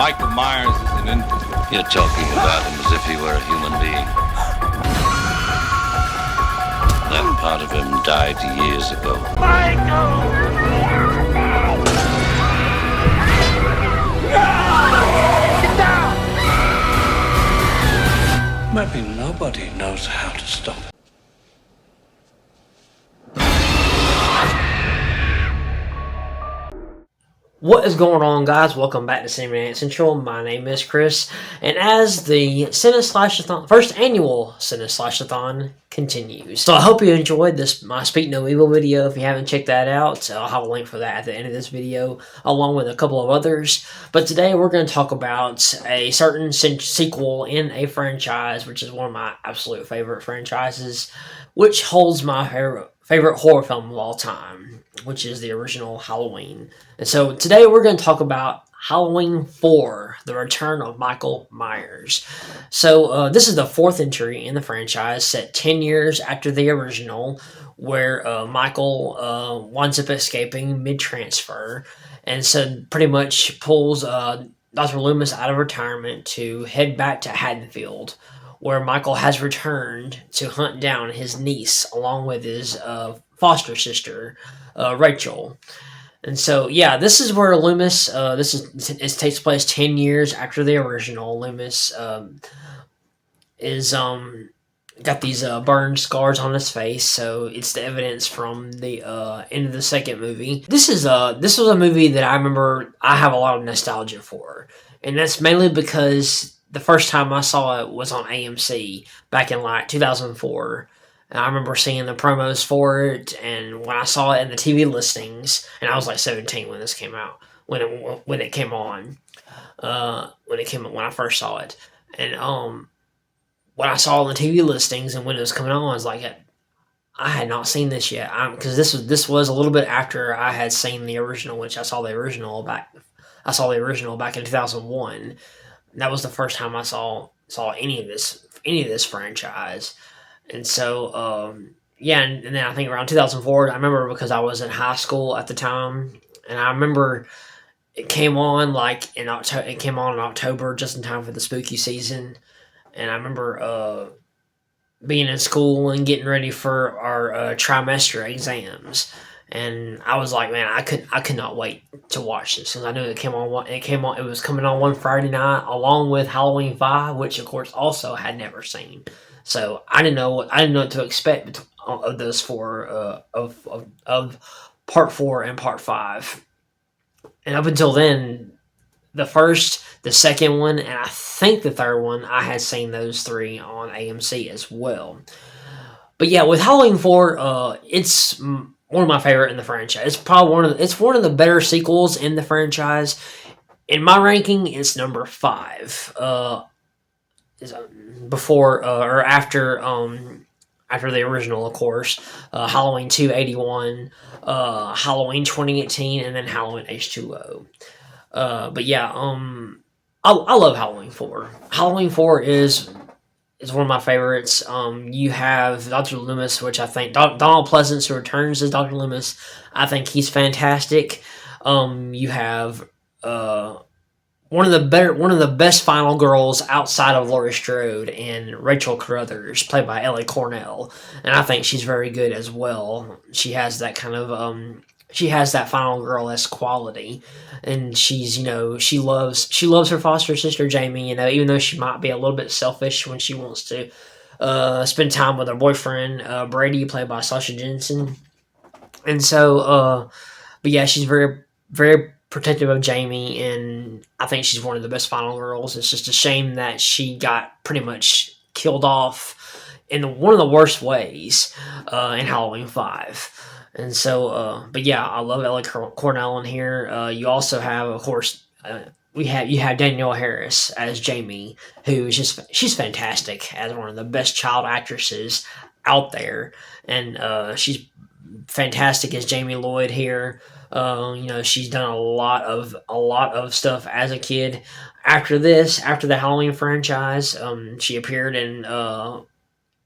Michael Myers is an individual. You're talking about him as if he were a human being. That part of him died years ago. Maybe nobody knows how to stop it. What is going on, guys? Welcome back to Cinema Central. My name is Chris, and as the Cine/Athon, first annual Cine/Athon continues, so I hope you enjoyed this my Speak No Evil video. If you haven't checked that out, I'll have a link for that at the end of this video, along with a couple of others. But today we're going to talk about a certain sequel in a franchise, which is one of my absolute favorite franchises, which holds my favorite horror film of all time, which is the original Halloween. And so today we're going to talk about Halloween 4, The Return of Michael Myers. So this is the fourth entry in the franchise, set 10 years after the original, where Michael winds up escaping mid-transfer, and so pretty much pulls Dr. Loomis out of retirement to head back to Haddonfield, where Michael has returned to hunt down his niece along with his foster sister, Rachel. And so, yeah, this is where Loomis, it takes place 10 years after the original. Loomis is got these burn scars on his face, so it's the evidence from the end of the second movie. This was a movie that I remember I have a lot of nostalgia for, and that's mainly because the first time I saw it was on AMC back in like 2004. And I remember seeing the promos for it, and when I saw it in the TV listings, and I was like 17 when this came out, when it came on, when I first saw it, and when I saw it in the TV listings and when it was coming on, I was like, I had not seen this yet, because this was a little bit after I had seen the original, which I saw the original back in 2001. That was the first time I saw any of this franchise. And so, yeah, and then I think around 2004, I remember because I was in high school at the time, and I remember it came on in October, just in time for the spooky season. And I remember being in school and getting ready for our trimester exams. And I was like, man, I could not wait to watch this, because I knew it was coming on one Friday night along with Halloween 5, which of course also I had never seen. So I didn't know what to expect of those four of part 4 and part 5. And up until then, the first, the second one, and I think the third one, I had seen those three on AMC as well. But yeah, with Halloween 4, it's one of my favorite in the franchise. It's probably one of the better sequels in the franchise. In my ranking, it's number 5. Before or after the original, of course, Halloween 281, Halloween 2018, and then Halloween H2O. But yeah, I love Halloween 4. Halloween 4 is one of my favorites. You have Dr. Loomis, which I think Donald Pleasence, who returns as Dr. Loomis. I think he's fantastic. You have one of the best final girls outside of Laurie Strode and Rachel Carruthers, played by Ellie Cornell, and I think she's very good as well. She has that kind of she has that final girl-esque quality, and she loves her foster sister Jamie. Even though she might be a little bit selfish when she wants to spend time with her boyfriend Brady, played by Sasha Jensen, and so but yeah, she's very, very protective of Jamie, and I think she's one of the best final girls. It's just a shame that she got pretty much killed off in one of the worst ways in Halloween 5. And so, but yeah, I love Ellie Cornell in here. You also have, of course, you have Danielle Harris as Jamie, who is she's fantastic as one of the best child actresses out there, and she's fantastic as Jamie Lloyd here. She's done a lot of stuff as a kid. After the Halloween franchise, she appeared in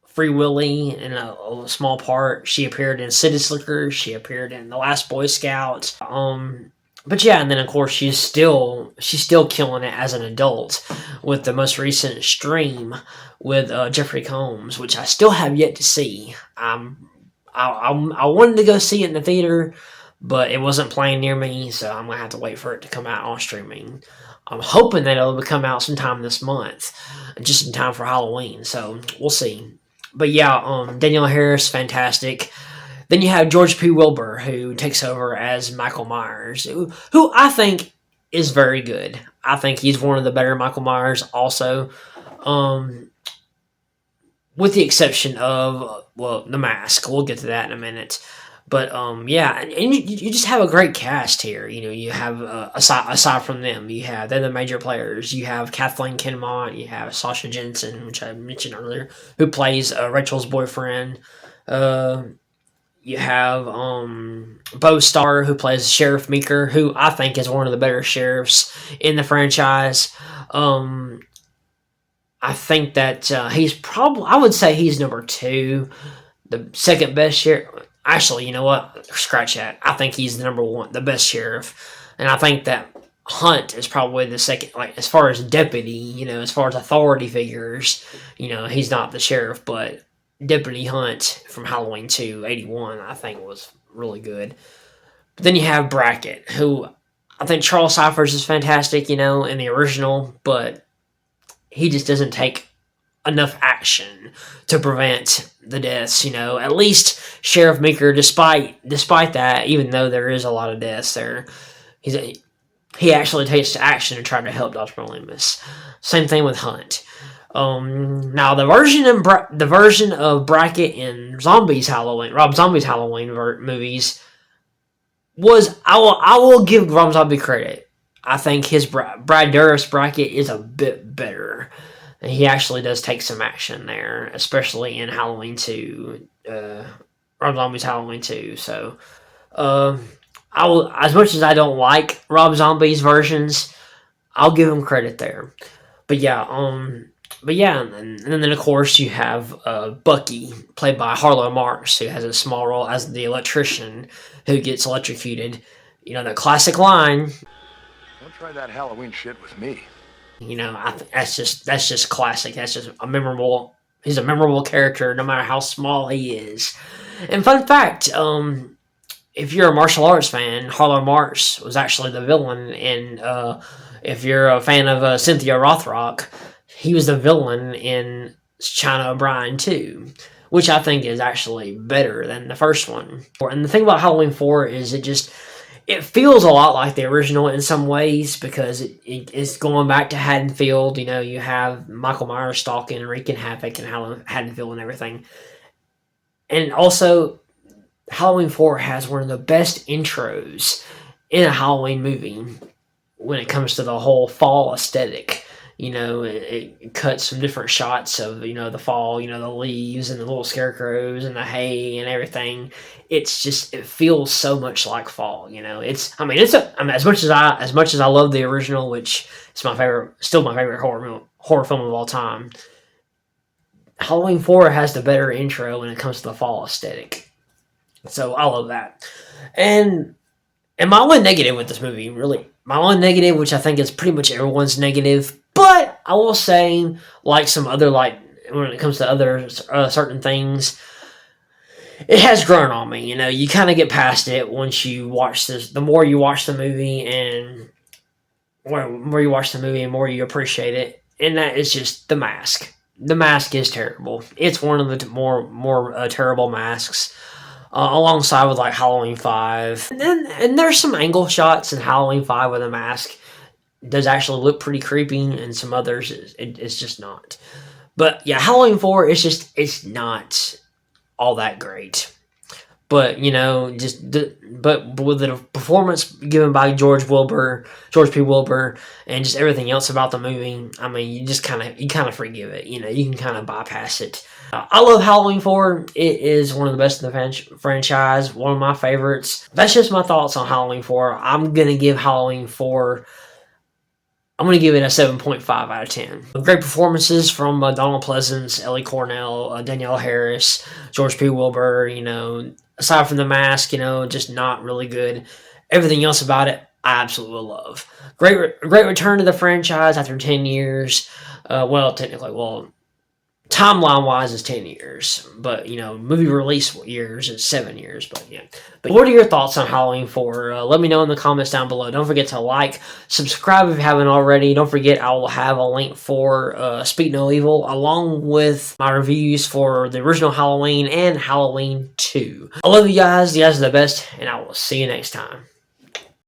Free Willy in a small part. She appeared in City Slickers. She appeared in The Last Boy Scout. but yeah, and then of course she's still killing it as an adult with the most recent stream with Jeffrey Combs, which I still have yet to see. I wanted to go see it in the theater, but it wasn't playing near me, so I'm gonna have to wait for it to come out on streaming. I'm hoping that it'll come out sometime this month, just in time for Halloween. So we'll see. But yeah, Danielle Harris, fantastic. Then you have George P. Wilbur, who takes over as Michael Myers, who I think is very good. I think he's one of the better Michael Myers, also, with the exception of, well, the mask. We'll get to that in a minute. But yeah, and you just have a great cast here. You know, you have aside from them, they're the major players. You have Kathleen Kinmont, you have Sasha Jensen, which I mentioned earlier, who plays Rachel's boyfriend. You have Bo Starr, who plays Sheriff Meeker, who I think is one of the better sheriffs in the franchise. I think that he's probably, I would say he's number 2, the second best sheriff. Actually, you know what? Scratch that. I think he's the number 1, the best sheriff. And I think that Hunt is probably the second, like, as far as deputy, you know, as far as authority figures, you know, he's not the sheriff, but Deputy Hunt from Halloween 2, 81, I think was really good. But then you have Brackett, who I think Charles Cyphers is fantastic, you know, in the original, but he just doesn't take enough action to prevent the deaths, you know. At least Sheriff Meeker, despite that, even though there is a lot of deaths there, he actually takes action to try to help Dr. Loomis. Same thing with Hunt. Now the version of Brackett in Rob Zombie's Halloween movies was, I will give Rob Zombie credit. I think his Brad Dourif's Brackett is a bit better. And he actually does take some action there, especially in Halloween 2, Rob Zombie's Halloween 2. So, I will, as much as I don't like Rob Zombie's versions, I'll give him credit there. But yeah, and then of course you have Bucky, played by Harlow Marks, who has a small role as the electrician who gets electrocuted. You know, that classic line. Don't try that Halloween shit with me. You know, that's just classic. That's just a memorable. He's a memorable character, no matter how small he is. And fun fact, if you're a martial arts fan, Harlow Marks was actually the villain. And if you're a fan of Cynthia Rothrock, he was the villain in China O'Brien 2, which I think is actually better than the first one. And the thing about Halloween 4 is it feels a lot like the original in some ways, because it's going back to Haddonfield. You know, you have Michael Myers stalking and wreaking havoc in Haddonfield and everything. And also, Halloween 4 has one of the best intros in a Halloween movie when it comes to the whole fall aesthetic. You know, it cuts some different shots of, you know, the fall, you know, the leaves and the little scarecrows and the hay and everything. It's just, it feels so much like fall, you know. As much as I love the original, which is still my favorite horror film of all time, Halloween 4 has the better intro when it comes to the fall aesthetic. So I love that. And my only negative with this movie, really, which I think is pretty much everyone's negative, but I will say, like some other, when it comes to other certain things, it has grown on me. You know, you kind of get past it once you watch this. The more you watch the movie, and more you watch the movie, and more you appreciate it. And that is just the mask. The mask is terrible. It's one of the more terrible masks. Alongside with like Halloween 5. And there's some angle shots in Halloween 5 with a mask. It does actually look pretty creepy, and some others it's just not. But yeah, Halloween 4 it's not all that great. But, you know, but with the performance given by George P. Wilbur, and just everything else about the movie, I mean, you kind of forgive it. You know, you can kind of bypass it. I love Halloween 4. It is one of the best in the franchise. One of my favorites. That's just my thoughts on Halloween 4. I'm going to give Halloween 4... I'm going to give it a 7.5 out of 10. Great performances from Donald Pleasence, Ellie Cornell, Danielle Harris, George P. Wilbur. You know, aside from the mask, you know, just not really good. Everything else about it, I absolutely love. Great return to the franchise after 10 years. Well, technically, timeline wise is 10 years, but movie release years is 7 years. But yeah, but what are your thoughts on Halloween 4? Let me know in the comments down below. Don't forget to like, subscribe if you haven't already. Don't forget I will have a link for Speak No Evil along with my reviews for the original Halloween and Halloween 2. I love you guys. You guys are the best, and I will see you next time.